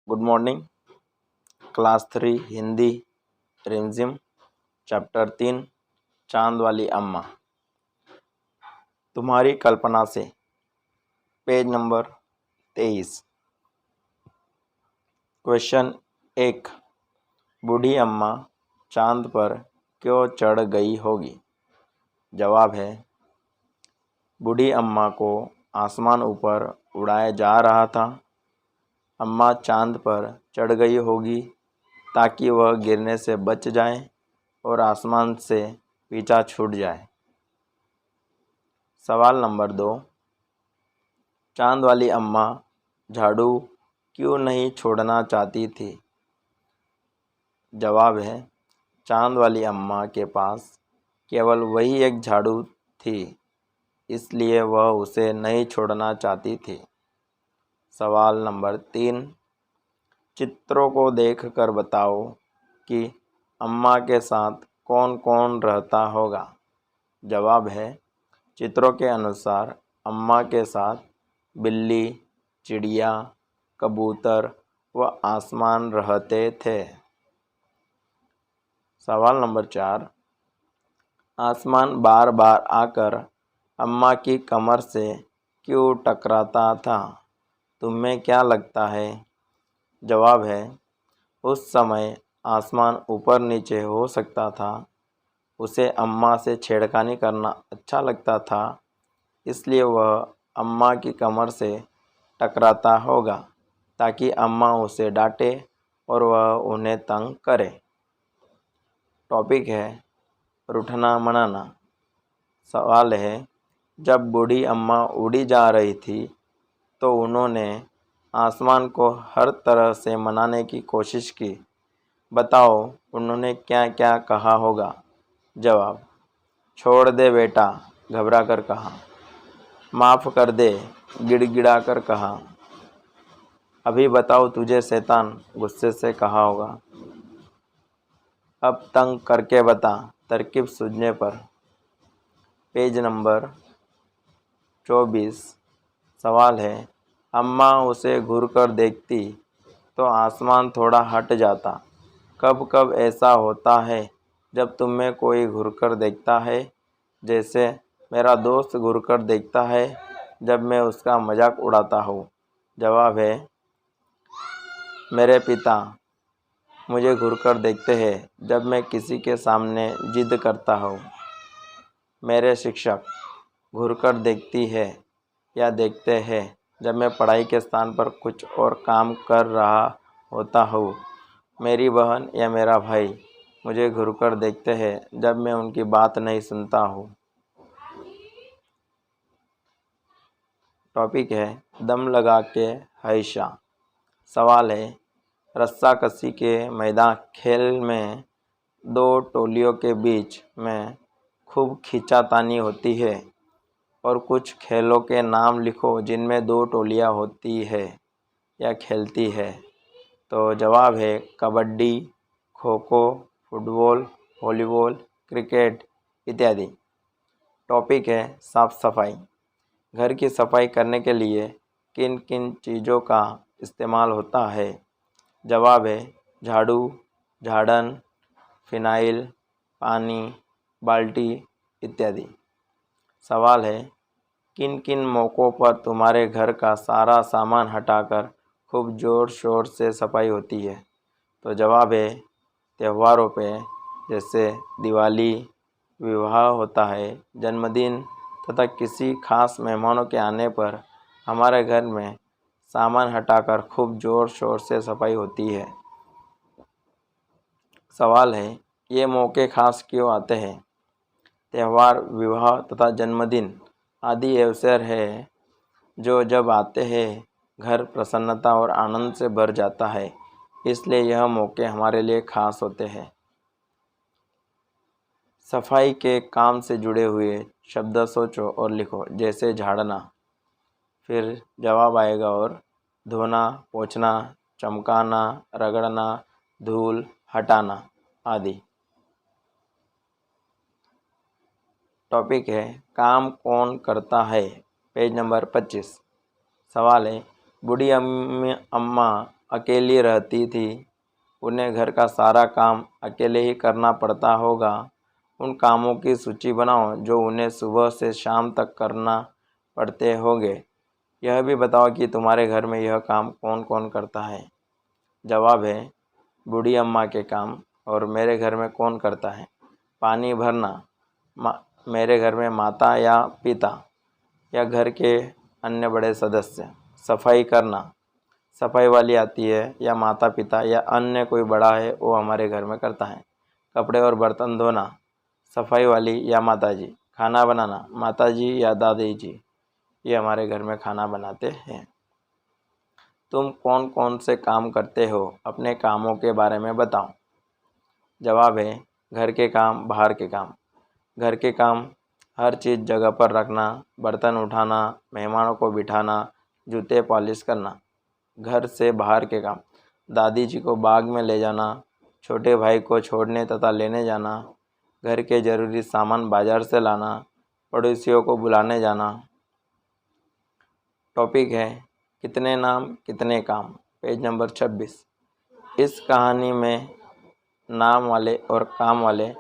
Good morning. Class 3 Hindi रिमझिम chapter 3 चांद वाली अम्मा। तुम्हारी कल्पना से पेज नंबर 23। क्वेश्चन 1। बूढ़ी अम्मा चांद पर क्यों चढ़ गई होगी? जवाब है, बूढ़ी अम्मा को आसमान ऊपर उड़ाया जा रहा था। अम्मा चांद पर चढ़ गई होगी ताकि वह गिरने से बच जाए और आसमान से पीछा छूट जाए। सवाल नंबर 2। चांद वाली अम्मा झाड़ू क्यों नहीं छोड़ना चाहती थी? जवाब है, चांद वाली अम्मा के पास केवल वही एक झाड़ू थी, इसलिए वह उसे नहीं छोड़ना चाहती थी। सवाल नंबर 3। चित्रों को देखकर बताओ कि अम्मा के साथ कौन कौन रहता होगा। जवाब है, चित्रों के अनुसार अम्मा के साथ बिल्ली, चिड़िया, कबूतर व आसमान रहते थे। सवाल नंबर 4। आसमान बार बार आकर अम्मा की कमर से क्यों टकराता था? तुम्हें क्या लगता है? जवाब है, उस समय आसमान ऊपर नीचे हो सकता था। उसे अम्मा से छेड़खानी करना अच्छा लगता था, इसलिए वह अम्मा की कमर से टकराता होगा ताकि अम्मा उसे डांटे और वह उन्हें तंग करे। टॉपिक है रूठना मनाना। सवाल है, जब बूढ़ी अम्मा उड़ी जा रही थी तो उन्होंने आसमान को हर तरह से मनाने की कोशिश की। बताओ उन्होंने क्या क्या कहा होगा। जवाब, छोड़ दे बेटा, घबरा कर कहा। माफ़ कर दे, गिड़गिड़ा कर कहा। अभी बताओ तुझे शैतान, गुस्से से कहा होगा। अब तंग करके बता, तरकीब सूझने पर। Page number 24। सवाल है, अम्मा उसे घूरकर देखती तो आसमान थोड़ा हट जाता। कब कब ऐसा होता है जब तुम्हें कोई घूरकर देखता है? जैसे मेरा दोस्त घूरकर देखता है जब मैं उसका मजाक उड़ाता हूँ। जवाब है, मेरे पिता मुझे घूरकर देखते हैं जब मैं किसी के सामने जिद करता हूँ। मेरे शिक्षक घूरकर देखती है या देखते हैं जब मैं पढ़ाई के स्थान पर कुछ और काम कर रहा होता हूँ। मेरी बहन या मेरा भाई मुझे घूरकर देखते हैं जब मैं उनकी बात नहीं सुनता हूँ। टॉपिक है दम लगा के हैशा। सवाल है, रस्साकसी के मैदान खेल में दो टोलियों के बीच में खूब खींचातानी होती है और कुछ खेलों के नाम लिखो जिनमें दो टोलियां होती है या खेलती है। तो जवाब है, kabaddi, kho kho, football, volleyball, cricket इत्यादि। टॉपिक है साफ सफाई। घर की सफाई करने के लिए किन किन चीज़ों का इस्तेमाल होता है? जवाब है, झाड़ू, झाड़न, फिनाइल, पानी, बाल्टी इत्यादि। सवाल है, किन किन मौक़ों पर तुम्हारे घर का सारा सामान हटाकर खूब ज़ोर शोर से सफाई होती है? तो जवाब है, त्योहारों पे, जैसे दिवाली, विवाह होता है, जन्मदिन तथा किसी खास मेहमानों के आने पर हमारे घर में सामान हटाकर खूब ज़ोर शोर से सफाई होती है। सवाल है, ये मौके खास क्यों आते हैं? त्यौहार, विवाह तथा जन्मदिन आदि अवसर है जो जब आते हैं घर प्रसन्नता और आनंद से भर जाता है, इसलिए यह मौके हमारे लिए खास होते हैं। सफाई के काम से जुड़े हुए शब्द सोचो और लिखो, जैसे झाड़ना, फिर जवाब आएगा, और धोना, पोंछना, चमकाना, रगड़ना, धूल हटाना आदि। टॉपिक है काम कौन करता है? Page number 25। सवाल है, बूढ़ी अम्मा अकेली रहती थी, उन्हें घर का सारा काम अकेले ही करना पड़ता होगा। उन कामों की सूची बनाओ जो उन्हें सुबह से शाम तक करना पड़ते होंगे। यह भी बताओ कि तुम्हारे घर में यह काम कौन कौन करता है। जवाब है बूढ़ी अम्मा के काम। और मेरे घर में कौन करता है? पानी भरना मेरे घर में माता या पिता या घर के अन्य बड़े सदस्य। सफाई करना, सफाई वाली आती है या माता पिता या अन्य कोई बड़ा है वो हमारे घर में करता है। कपड़े और बर्तन धोना, सफाई वाली या माता जी। खाना बनाना, माता जी या दादी जी, ये हमारे घर में खाना बनाते हैं। तुम कौन कौन से काम करते हो? अपने कामों के बारे में बताओ। जवाब है घर के काम, बाहर के काम। घर के काम हर चीज़ जगह पर रखना, बर्तन उठाना, मेहमानों को बिठाना, जूते पॉलिश करना। घर से बाहर के काम, दादी जी को बाग में ले जाना, छोटे भाई को छोड़ने तथा लेने जाना, घर के ज़रूरी सामान बाजार से लाना, पड़ोसियों को बुलाने जाना। टॉपिक है कितने नाम कितने काम, पेज नंबर 26। इस कहानी में नाम वाले और काम वाले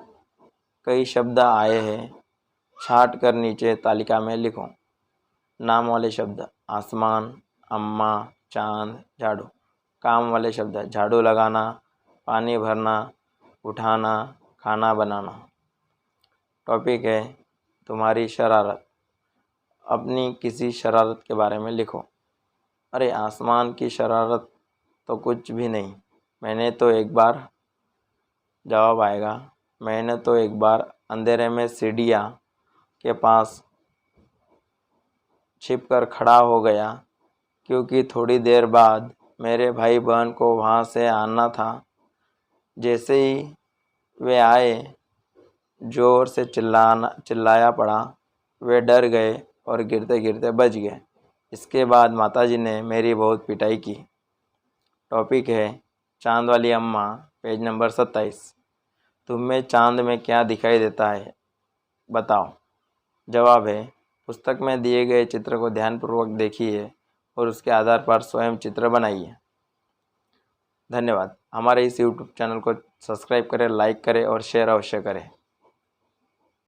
कई शब्द आए हैं। छाट कर नीचे तालिका में लिखो। नाम वाले शब्द आसमान, अम्मा, चांद, झाड़ू। काम वाले शब्द झाड़ू लगाना, पानी भरना, उठाना, खाना बनाना। टॉपिक है तुम्हारी शरारत। अपनी किसी शरारत के बारे में लिखो। अरे आसमान की शरारत तो कुछ भी नहीं। मैंने तो एक बार जवाब आएगा, मैंने तो एक बार अंधेरे में सीढ़ियाँ के पास छिपकर खड़ा हो गया, क्योंकि थोड़ी देर बाद मेरे भाई बहन को वहाँ से आना था। जैसे ही वे आए, ज़ोर से चिल्लाया पड़ा। वे डर गए और गिरते गिरते बच गए। इसके बाद माताजी ने मेरी बहुत पिटाई की। टॉपिक है चांद वाली अम्मा, पेज नंबर 27। तुम्हें चांद में क्या दिखाई देता है, बताओ। जवाब है पुस्तक में दिए गए चित्र को ध्यानपूर्वक देखिए और उसके आधार पर स्वयं चित्र बनाइए। धन्यवाद। हमारे इस YouTube चैनल को सब्सक्राइब करें, लाइक करें और शेयर अवश्य करें।